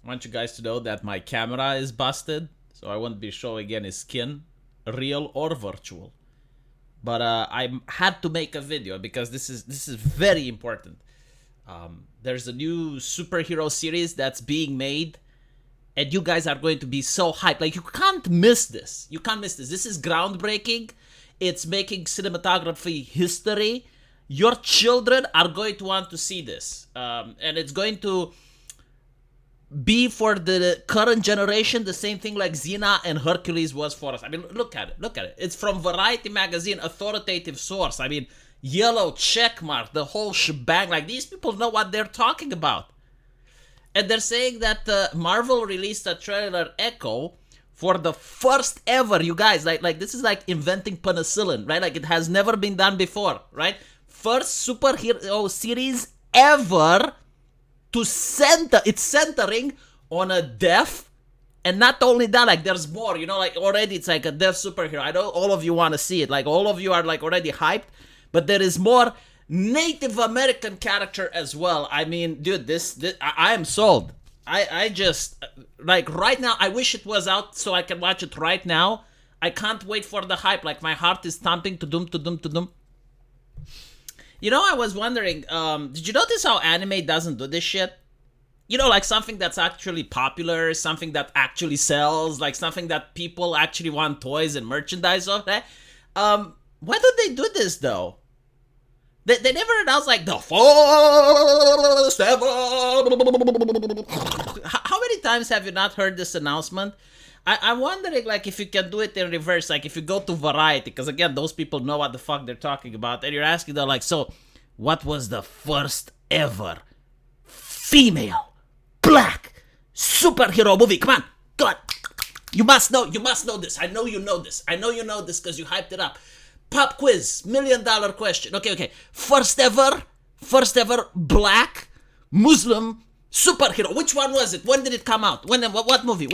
I want you guys to know that my camera is busted, so I won't be showing any skin, real or virtual. But I had to make a video because this is very important. There's a new superhero series that's being made, and you guys are going to be so hyped. Like, you can't miss this. You can't miss this. This is groundbreaking. It's making cinematography history. Your children are going to want to see this, and it's going to be for the current generation the same thing like Xena and Hercules was for us. I mean, look at it. Look at it. It's from Variety magazine, authoritative source. I mean, yellow check mark, the whole shebang. Like, these people know what they're talking about. And they're saying that Marvel released a trailer Echo for the first ever, you guys, like this is like inventing penicillin, right? Like, it has never been done before, right? First superhero series ever to center, it's centering on a deaf, and not only that, like, there's more, you know, like, already it's like a deaf superhero. I know all of you want to see it, like, all of you are like already hyped, but there is more Native American character as well. I mean, dude, this I am sold. I just, like, right now, I wish it was out so I can watch it right now. I can't wait for the hype. Like, my heart is thumping to doom, to doom, to doom. You know, I was wondering, did you notice how anime doesn't do this shit? You know, like, something that's actually popular, something that actually sells, like something that people actually want toys and merchandise of, right? Why don't they do this, though? They never announced, like, the first ever. How many times have you not heard this announcement? I'm wondering, like, if you can do it in reverse. Like, if you go to Variety, because, again, those people know what the fuck they're talking about, and you're asking them, like, so, what was the first ever female black superhero movie? Come on, God. You must know this. I know you know this because you hyped it up. Pop quiz, $1,000,000 question. Okay. First ever black Muslim superhero. Which one was it? When did it come out? What movie?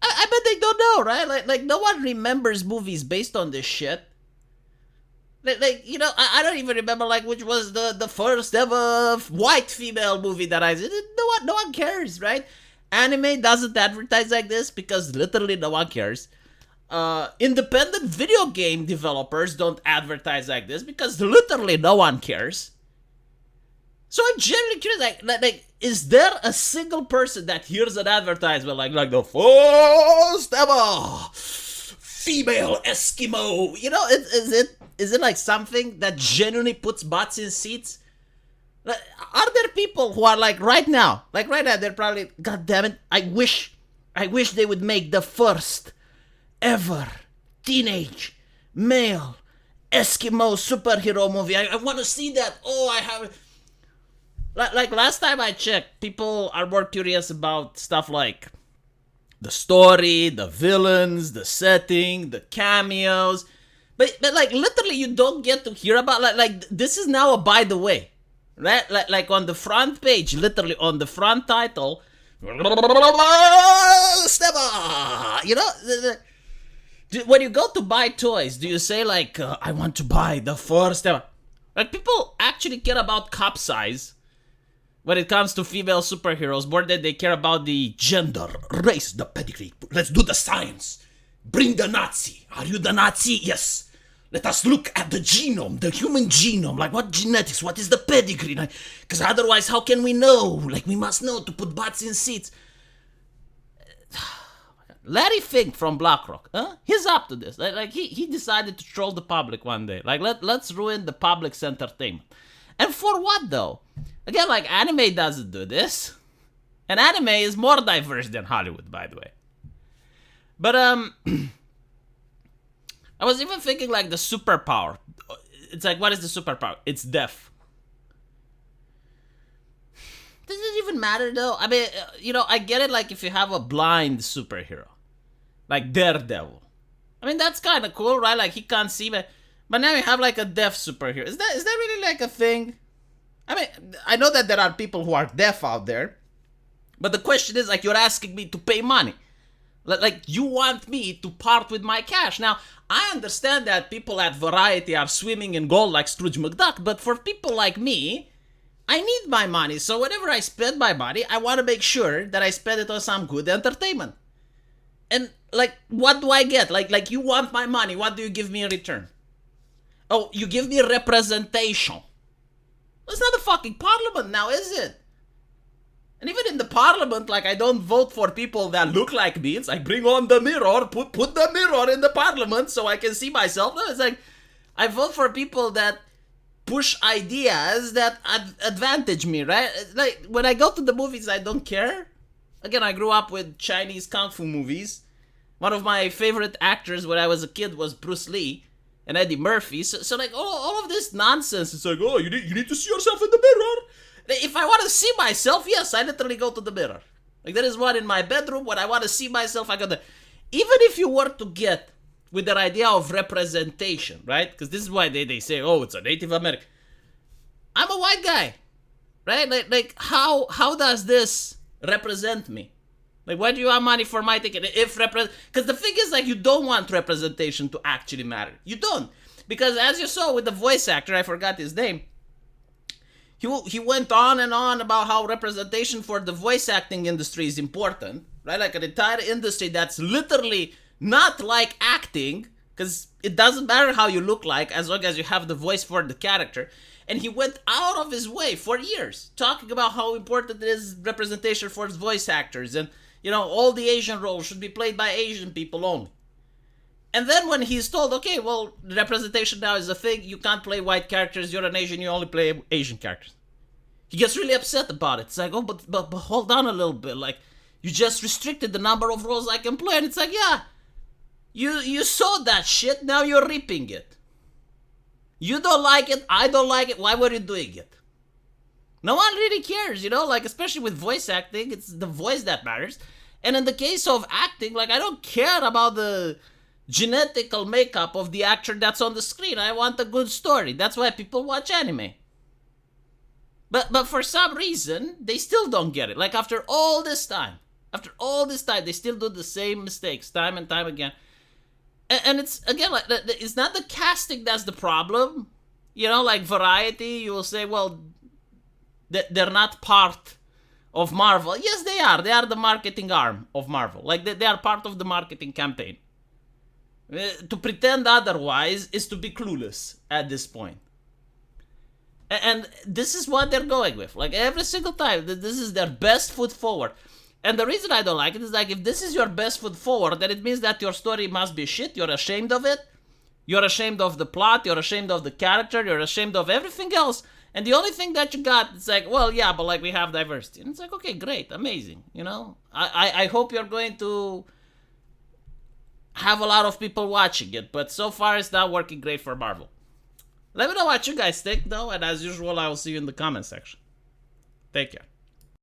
I bet they don't know, right? Like no one remembers movies based on this shit. Like you know, I don't even remember, like, which was the first ever white female movie that I did. No one cares, right? Anime doesn't advertise like this because literally no one cares. Independent video game developers don't advertise like this because literally no one cares. So I'm genuinely curious, like, is there a single person that hears an advertisement like the first ever female Eskimo? You know, is it like something that genuinely puts butts in seats? Like, are there people who are like right now, they're probably, God damn it, I wish they would make the first ever teenage male Eskimo superhero movie. I want to see that. Oh, I have. Like last time I checked, people are more curious about stuff like the story, the villains, the setting, the cameos. But like, literally, you don't get to hear about, like this is now a by the way, right? Like on the front page, literally on the front title, Steva, you know. When you go to buy toys, do you say, like, I want to buy the first ever? Like, people actually care about cup size when it comes to female superheroes more than they care about the gender, race, the pedigree. Let's do the science. Bring the Nazi. Are you the Nazi? Yes. Let us look at the genome, the human genome. Like, what genetics? What is the pedigree? Because otherwise, how can we know? Like, we must know to put butts in seats. Larry Fink from BlackRock, he's up to this. Like he decided to troll the public one day. Like, let's ruin the public's entertainment. And for what, though? Again, like, anime doesn't do this. And anime is more diverse than Hollywood, by the way. But I was even thinking, like, the superpower. It's like, what is the superpower? It's deaf. Does it even matter, though? I mean, you know, I get it, like, if you have a blind superhero, like Daredevil. I mean, that's kind of cool, right? Like, he can't see, but now you have, like, a deaf superhero. Is that really, like, a thing? I mean, I know that there are people who are deaf out there, but the question is, like, you're asking me to pay money. Like, you want me to part with my cash. Now, I understand that people at Variety are swimming in gold like Scrooge McDuck, but for people like me, I need my money, so whenever I spend my money, I want to make sure that I spend it on some good entertainment. And like, what do I get? Like you want my money, what do you give me in return? Oh, you give me representation. It's not the fucking parliament now, is it? And even in the parliament, like, I don't vote for people that look like me. It's like, bring on the mirror, put the mirror in the parliament so I can see myself. No, it's like, I vote for people that push ideas that advantage me, right? Like, when I go to the movies, I don't care. Again, I grew up with Chinese kung fu movies. One of my favorite actors when I was a kid was Bruce Lee and Eddie Murphy. So like, all of this nonsense, it's like, oh, you need to see yourself in the mirror. If I want to see myself, yes, I literally go to the mirror. Like, there is one in my bedroom. When I want to see myself, I go there. Even if you were to get with their idea of representation, right? Because this is why they say, oh, it's a Native American. I'm a white guy, right? Like how does this represent me? Like, why do you want money for my ticket? Because the thing is, like, you don't want representation to actually matter. You don't. Because as you saw with the voice actor, I forgot his name, he went on and on about how representation for the voice acting industry is important, right? Like, an entire industry that's literally not like acting, because it doesn't matter how you look like as long as you have the voice for the character. And he went out of his way for years talking about how important it is representation for voice actors, and, you know, all the Asian roles should be played by Asian people only. And then when he's told, okay, well, representation now is a thing, you can't play white characters, you're an Asian, you only play Asian characters. He gets really upset about it. It's like, oh, but hold on a little bit. Like, you just restricted the number of roles I can play. And it's like, yeah, you saw that shit, now you're reaping it. You don't like it, I don't like it, why were you doing it? No one really cares, you know, like, especially with voice acting, it's the voice that matters. And in the case of acting, like, I don't care about the genetical makeup of the actor that's on the screen. I want a good story. That's why people watch anime. But for some reason, they still don't get it. Like, after all this time, they still do the same mistakes time and time again. And it's, again, like, it's not the casting that's the problem. You know, like Variety, you will say, well, they're not part of Marvel. Yes, they are. They are the marketing arm of Marvel. Like, they are part of the marketing campaign. To pretend otherwise is to be clueless at this point. And this is what they're going with. Like, every single time, this is their best foot forward. And the reason I don't like it is, like, if this is your best foot forward, then it means that your story must be shit. You're ashamed of it. You're ashamed of the plot. You're ashamed of the character. You're ashamed of everything else. And the only thing that you got is like, well, yeah, but, like, we have diversity. And it's like, okay, great, amazing. You know, I hope you're going to have a lot of people watching it. But so far, it's not working great for Marvel. Let me know what you guys think, though. And as usual, I will see you in the comment section. Take care.